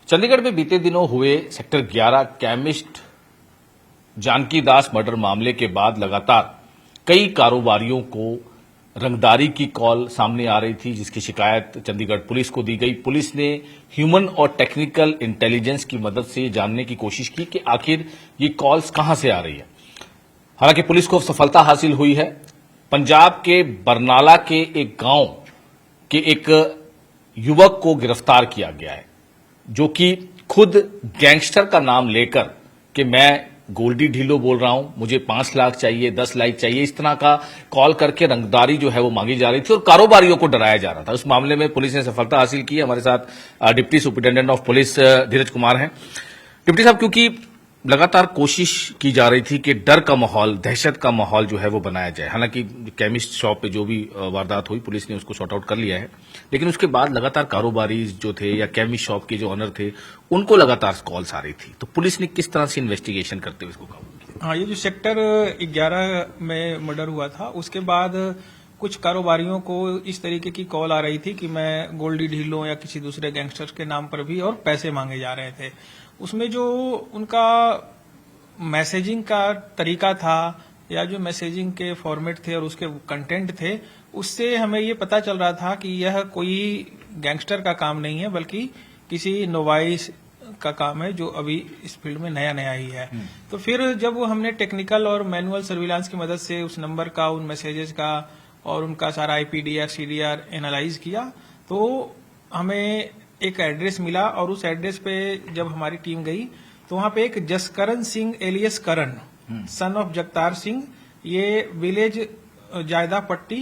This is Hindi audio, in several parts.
चंडीगढ़ में बीते दिनों हुए सेक्टर 11 केमिस्ट जानकी दास मर्डर मामले के बाद लगातार कई कारोबारियों को रंगदारी की कॉल सामने आ रही थी, जिसकी शिकायत चंडीगढ़ पुलिस को दी गई। पुलिस ने ह्यूमन और टेक्निकल इंटेलिजेंस की मदद से जानने की कोशिश की कि आखिर ये कॉल्स कहां से आ रही है। हालांकि पुलिस को सफलता हासिल हुई है। पंजाब के बरनाला के एक गांव के एक युवक को गिरफ्तार किया गया है, जो कि खुद गैंगस्टर का नाम लेकर कि मैं गोल्डी ढिल्लो बोल रहा हूं, मुझे 5 लाख चाहिए, 10 लाख चाहिए, इस तरह का कॉल करके रंगदारी जो है वो मांगी जा रही थी और कारोबारियों को डराया जा रहा था। उस मामले में पुलिस ने सफलता हासिल की है। हमारे साथ डिप्टी सुपरिटेंडेंट ऑफ पुलिस धीरज कुमार हैं। डिप्टी साहब, क्योंकि लगातार कोशिश की जा रही थी कि डर का माहौल, दहशत का माहौल जो है वो बनाया जाए। हालांकि केमिस्ट शॉप पे जो भी वारदात हुई, पुलिस ने उसको सॉर्ट आउट कर लिया है, लेकिन उसके बाद लगातार कारोबारी जो थे या केमिस्ट शॉप के जो ऑनर थे, उनको लगातार कॉल्स आ रही थी। तो पुलिस ने किस तरह से इन्वेस्टिगेशन करते हुए इसको काबू किया? हाँ, ये जो सेक्टर 11 में मर्डर हुआ था, उसके बाद कुछ कारोबारियों को इस तरीके की कॉल आ रही थी कि मैं गोल्डी ढिल्लो या किसी दूसरे गैंगस्टर के नाम पर भी और पैसे मांगे जा रहे थे। उसमें जो उनका मैसेजिंग का तरीका था या जो मैसेजिंग के फॉर्मेट थे और उसके कंटेंट थे, उससे हमें ये पता चल रहा था कि यह कोई गैंगस्टर का काम नहीं है, बल्कि किसी नोवाइस का काम है जो अभी इस फील्ड में नया नया ही है। तो फिर जब हमने टेक्निकल और मैनुअल सर्विलांस की मदद से उस नंबर का, उन मैसेजेस का और उनका सारा आईपीडीआर सीडीआर एनालाइज किया, तो हमें एक एड्रेस मिला और उस एड्रेस पे जब हमारी टीम गई तो वहां पे एक Jaskaran Singh alias Karan, son of Jagtar Singh, ये विलेज जायदा पट्टी,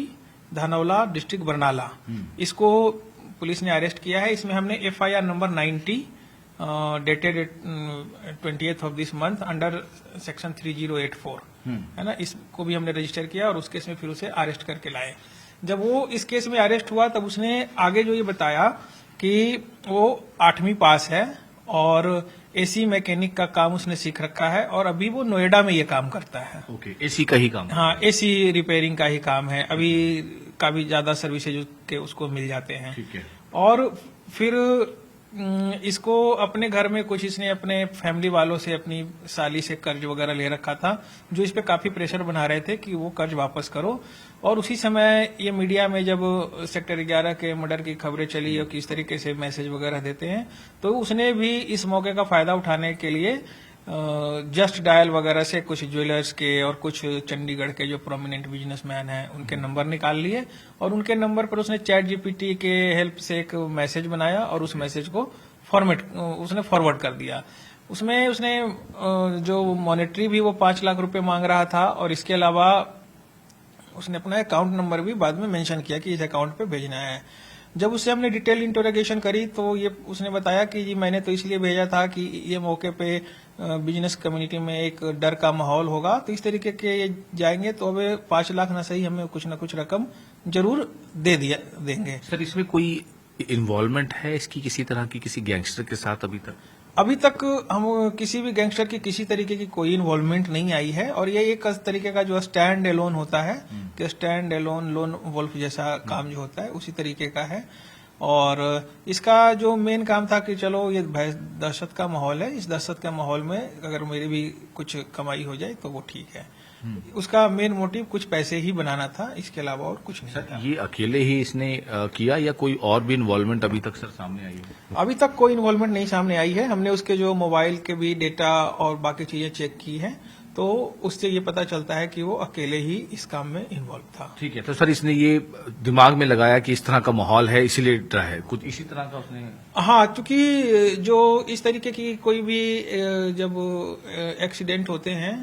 धनौला, डिस्ट्रिक्ट बरनाला, इसको पुलिस ने अरेस्ट किया है। इसमें हमने FIR number 90 dated 20th of this month under section 3084 है ना, इसको भी हमने रजिस्टर किया और उस केस में फिर उसे अरेस्ट करके लाए। जब वो इस केस में अरेस्ट हुआ तब उसने आगे जो ये बताया कि वो 8वीं पास है और एसी मैकेनिक का काम उसने सीख रखा है और अभी वो नोएडा में ये काम करता है। ओके, एसी का ही काम? हाँ, एसी रिपेयरिंग का ही काम है। अभी काफी ज्यादा सर्विसेज के उसको मिल जाते हैं। ठीक है। और फिर इसको अपने घर में कुछ इसने अपने फैमिली वालों से, अपनी साली से कर्ज वगैरह ले रखा था, जो इस पे काफी प्रेशर बना रहे थे कि वो कर्ज वापस करो। और उसी समय ये मीडिया में जब सेक्टर 11 के मर्डर की खबरें चली और किस तरीके से मैसेज वगैरह देते हैं, तो उसने भी इस मौके का फायदा उठाने के लिए जस्ट डायल वगैरह से कुछ ज्वेलर्स के और कुछ चंडीगढ़ के जो प्रोमिनेंट बिजनेसमैन हैं उनके नंबर निकाल लिए और उनके नंबर पर उसने चैट जीपीटी के हेल्प से एक मैसेज बनाया और उस मैसेज को उसने फॉरवर्ड कर दिया। उसमें उसने जो मॉनेटरी भी वो 5 लाख रुपए मांग रहा था और इसके अलावा उसने अपना अकाउंट नंबर भी बाद में मेंशन किया कि इस अकाउंट पे भेजना है। जब उससे हमने डिटेल इंटरोगेशन करी तो ये उसने बताया कि जी मैंने तो इसलिए भेजा था कि ये मौके पे बिजनेस कम्युनिटी में एक डर का माहौल होगा, तो इस तरीके के ये जाएंगे तो अब 5 लाख ना सही हमें कुछ ना कुछ रकम जरूर देंगे। सर, इसमें कोई इन्वॉल्वमेंट है इसकी किसी तरह की किसी गैंगस्टर के साथ? अभी तक हम किसी भी गैंगस्टर की किसी तरीके की कोई इन्वॉल्वमेंट नहीं आई है और ये एक तरीके का जो स्टैंड एलोन होता है कि स्टैंड एलोन लोन वुल्फ जैसा काम जो होता है उसी तरीके का है। और इसका जो मेन काम था कि चलो ये दहशत का माहौल है, इस दहशत के माहौल में अगर मेरी भी कुछ कमाई हो जाए तो वो ठीक है। उसका मेन मोटिव कुछ पैसे ही बनाना था, इसके अलावा और कुछ नहीं था। ये अकेले ही इसने किया या कोई और भी इन्वॉल्वमेंट अभी तक सर सामने आई है? अभी तक कोई इन्वॉल्वमेंट नहीं सामने आई है। हमने उसके जो मोबाइल के भी डेटा और बाकी चीजें चेक की हैं, तो उससे ये पता चलता है कि वो अकेले ही इस काम में इन्वॉल्व था। ठीक है। तो सर, इसने ये दिमाग में लगाया कि इस तरह का माहौल है इसीलिए डरा है, कुछ इसी तरह का उसने? हाँ, क्योंकि जो इस तरीके की कोई भी जब एक्सीडेंट होते हैं,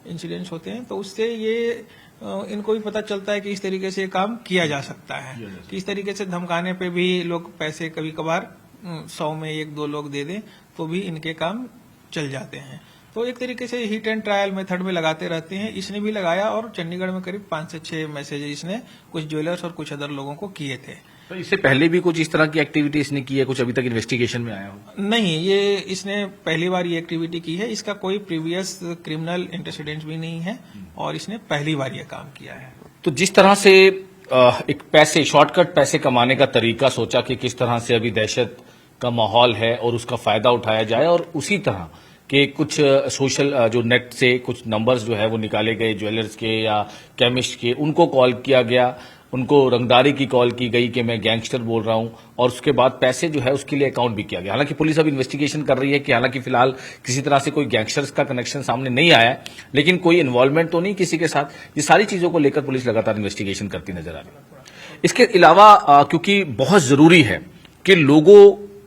इंसिडेंट्स होते हैं, तो उससे ये इनको भी पता चलता है कि इस तरीके से काम किया जा सकता है, कि इस तरीके से धमकाने पे भी लोग पैसे कभी कभार 100 में 1-2 लोग दे दें तो भी इनके काम चल जाते हैं। तो एक तरीके से हिट एंड ट्रायल मेथड में लगाते रहते हैं। इसने भी लगाया और चंडीगढ़ में करीब 5 से 6 मैसेज इसने कुछ ज्वेलर्स और कुछ अदर लोगों को किए थे। तो इससे पहले भी कुछ इस तरह की एक्टिविटी इसने की है, कुछ अभी तक इन्वेस्टिगेशन में आया हो? नहीं, ये इसने पहली बार ये एक्टिविटी की है। इसका कोई प्रीवियस क्रिमिनल एंटेसिडेंट्स भी नहीं है और इसने पहली बार ये काम किया है। तो जिस तरह से एक शॉर्टकट पैसे कमाने का तरीका सोचा कि किस तरह से अभी दहशत का माहौल है और उसका फायदा उठाया जाए और उसी तरह के कुछ सोशल जो नेट से कुछ नंबर्स जो है वो निकाले गए ज्वेलर्स के या केमिस्ट के, उनको कॉल किया गया, उनको रंगदारी की कॉल की गई कि मैं गैंगस्टर बोल रहा हूं और उसके बाद पैसे जो है उसके लिए अकाउंट भी किया गया। हालांकि पुलिस अब इन्वेस्टिगेशन कर रही है कि हालांकि फिलहाल किसी तरह से कोई गैंगस्टर्स का कनेक्शन सामने नहीं आया है, लेकिन कोई इन्वॉल्वमेंट तो नहीं किसी के साथ। ये सारी चीजों को लेकर पुलिस लगातार इन्वेस्टिगेशन करती नजर आ रही है। इसके अलावा क्योंकि बहुत जरूरी है कि लोगों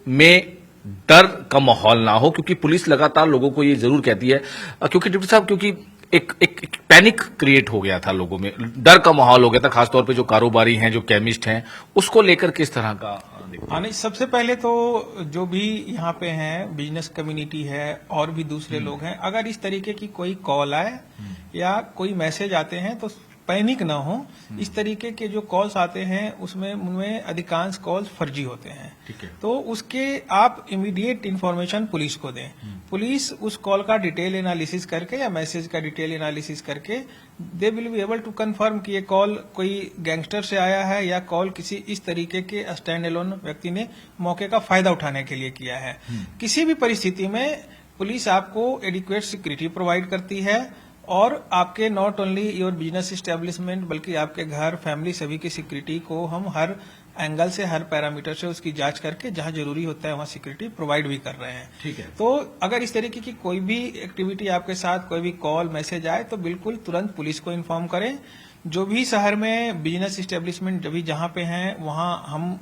में डर का माहौल ना हो, क्योंकि पुलिस लगातार लोगों को ये जरूर कहती है, क्योंकि डिप्टी साहब क्योंकि एक पैनिक क्रिएट हो गया था, लोगों में डर का माहौल हो गया था, खासतौर पे जो कारोबारी हैं, जो केमिस्ट हैं, उसको लेकर किस तरह का देखते हैं? नहीं, सबसे पहले तो जो भी यहाँ पे हैं, बिजनेस कम्युनिटी है और भी दूसरे लोग हैं, अगर इस तरीके की कोई कॉल आए या कोई मैसेज आते हैं तो पैनिक ना हो। इस तरीके के जो कॉल्स आते हैं उसमें उनमें अधिकांश कॉल्स फर्जी होते हैं, ठीक है। तो उसके आप इमीडिएट इन्फॉर्मेशन पुलिस को दें। पुलिस उस कॉल का डिटेल एनालिसिस करके या मैसेज का डिटेल एनालिसिस करके they will be able to confirm कि ये कॉल कोई गैंगस्टर से आया है या कॉल किसी इस तरीके के स्टैंड एलोन व्यक्ति ने मौके का फायदा उठाने के लिए किया है। किसी भी परिस्थिति में पुलिस आपको एडिक्वेट सिक्योरिटी प्रोवाइड करती है और आपके not only your business establishment बल्कि आपके घर, फैमिली, सभी की सिक्योरिटी को हम हर एंगल से, हर पैरामीटर से उसकी जांच करके जहां जरूरी होता है वहां सिक्योरिटी प्रोवाइड भी कर रहे हैं। ठीक है। तो अगर इस तरीके की कोई भी एक्टिविटी आपके साथ, कोई भी कॉल, मैसेज आए तो बिल्कुल तुरंत पुलिस को इन्फॉर्म करें। जो भी शहर में बिजनेस इस्टेब्लिशमेंट भी जहां पे हैं वहां हम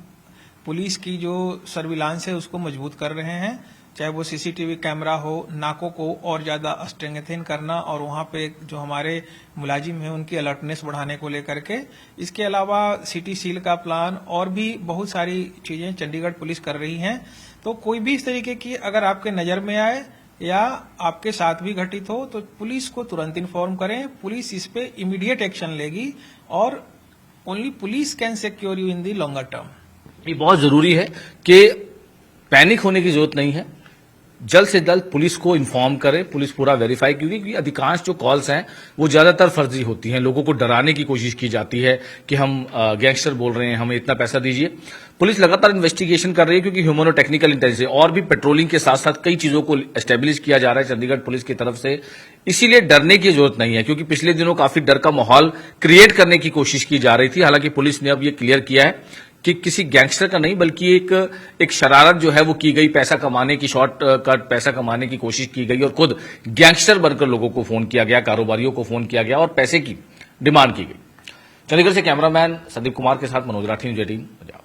पुलिस की जो सर्विलांस है उसको मजबूत कर रहे हैं, चाहे वो सीसीटीवी कैमरा हो, नाकों को और ज्यादा स्ट्रेंथन करना और वहां पे जो हमारे मुलाजिम हैं उनकी अलर्टनेस बढ़ाने को लेकर के। इसके अलावा सिटी सील का प्लान और भी बहुत सारी चीजें चंडीगढ़ पुलिस कर रही हैं। तो कोई भी इस तरीके की अगर आपके नजर में आए या आपके साथ भी घटित हो तो पुलिस को तुरंत इन्फॉर्म करें। पुलिस इस पे इमीडिएट एक्शन लेगी और only police can secure you in the longer term. ये बहुत जरूरी है कि पैनिक होने की जरूरत नहीं है, जल्द से जल्द पुलिस को इन्फॉर्म करें, पुलिस पूरा वेरीफाई, क्योंकि अधिकांश जो कॉल्स हैं वो ज्यादातर फर्जी होती हैं। लोगों को डराने की कोशिश की जाती है कि हम गैंगस्टर बोल रहे हैं, हमें इतना पैसा दीजिए। पुलिस लगातार इन्वेस्टिगेशन कर रही है क्योंकि ह्यूमन और टेक्निकल इंटेलिजेंस और भी पेट्रोलिंग के साथ साथ कई चीजों को एस्टेब्लिश किया जा रहा है चंडीगढ़ पुलिस की तरफ से। इसीलिए डरने की जरूरत नहीं है, क्योंकि पिछले दिनों काफी डर का माहौल क्रिएट करने की कोशिश की जा रही थी। हालांकि पुलिस ने अब ये क्लियर किया है कि किसी गैंगस्टर का नहीं बल्कि एक शरारत जो है वो की गई, पैसा कमाने की, शॉर्टकट पैसा कमाने की कोशिश की गई और खुद गैंगस्टर बनकर लोगों को फोन किया गया, कारोबारियों को फोन किया गया और पैसे की डिमांड की गई। चंडीगढ़ से कैमरामैन संदीप कुमार के साथ मनोज राठी, न्यूज़ 18 पंजाब।